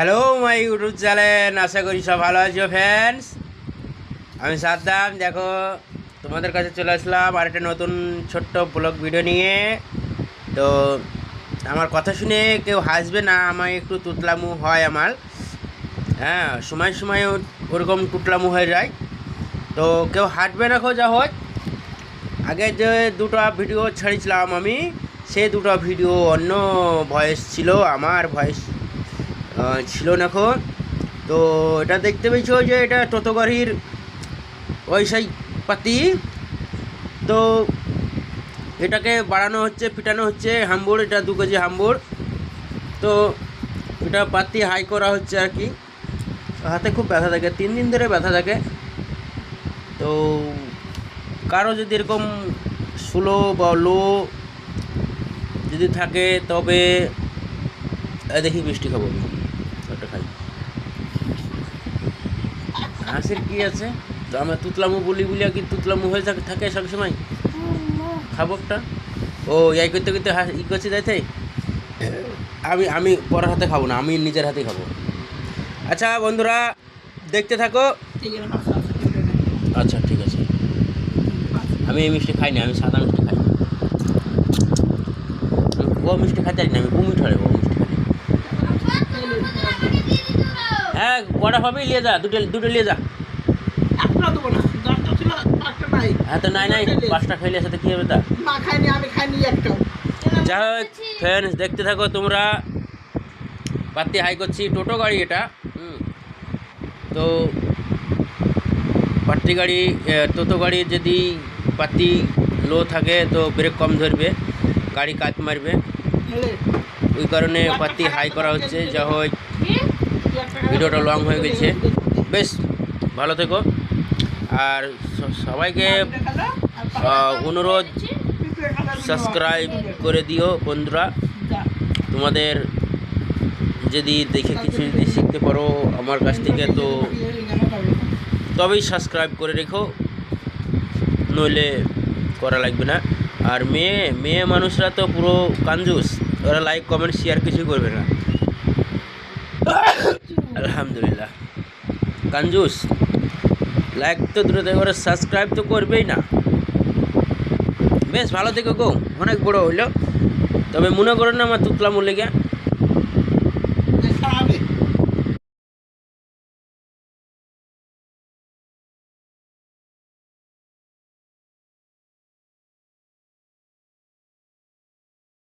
Hello my YouTube channel, আশা করি সব ভালো আছো ফ্রেন্ডস। আমি সাদ্দাম, দেখো তোমাদের কাছে চলে আসলাম আর একটা নতুন ছোট্ট ব্লগ ভিডিও নিয়ে। তো আমার কথা শুনে কেউ হাসবে না, আমার একটু তুতলামু হয় আমার, হ্যাঁ সময় সময় ওরকম তুতলামু হয়ে যায়। তো কেউ হাঁটবে না, যা হয়। আগে যে দুটো ভিডিও ছেড়েছিলাম আমি, সেই দুটো ভিডিও অন্য ভয়েস ছিল, আমার ভয়েস ছিল না এখন। তো এটা দেখতে পেয়েছো যে এটা টোটো গাড়ির ওই সেই পাতি। তো এটাকে বাড়ানো হচ্ছে, পিটানো হচ্ছে হাম্বুড়, এটা 2 কেজি হাম্বুড়। তো এটা পাতি হাই করা হচ্ছে আর কি। হাতে খুব ব্যথা থাকে, 3 দিন ধরে ব্যথা থাকে। তো কারো যদি এরকম স্লো বা লো যদি থাকে, তবে দেখি মিষ্টি খাবো, ওটা খাই। হাসির কি আছে? তো আমরা তুতলামু বলি বলিয়া কি তুতলামু হয়ে থাকে সবসময়? খাবো একটা। ও এই করতে করতে ই করছি যাইতে। আমি আমি পরের হাতে খাবো না, আমি নিজের হাতে খাবো। আচ্ছা বন্ধুরা, দেখতে থাকো। আচ্ছা ঠিক আছে। আমি এই মিষ্টি খাই না, আমি সাদা মিষ্টি খাই। ও মিষ্টি খাইতে না, আমি বমি ঠরে ও মিষ্টি খাই। হ্যাঁ কটা হবে, নিয়ে যা, দুটো নিয়ে যা। হ্যাঁ তো নাই 5টা খাইলে সাথে কী হবে তা? যাই হোক ফ্রেন্ডস, দেখতে থাকো তোমরা। পাতি হাই করছি, টোটো গাড়ি এটা। তো পাতি গাড়ি, টোটো গাড়ি যদি পাতি লো থাকে তো ব্রেক কম ধরবে, গাড়ি কাজ মারবে। ওই কারণে পাতি হাই করা হচ্ছে। যা হয় ভিডিওটা লং হয়ে গেছে, বেশ ভালো থেকো। আর সবাইকে অনুরোধ, সাবস্ক্রাইব করে দিও বন্ধুরা। তোমাদের যদি দেখে কিছু যদি শিখতে পারো আমার কাছ থেকে, তো তবেই সাবস্ক্রাইব করে রেখো, নইলে করা লাগবে না। আর মেয়ে মানুষরা তো পুরো কাঞ্জুস, ওরা লাইক কমেন্ট শেয়ার কিছু করবে না। আলহামদুলিল্লাহ, কাঞ্জুস। লাইক তো দূরে থেকে, ওরা সাবস্ক্রাইব তো করবেই না। বেশ ভালো থেকো গো, অনেক বড় হইলো। তবে মনে করো না আমার তুতলা মূল্যে গিয়া।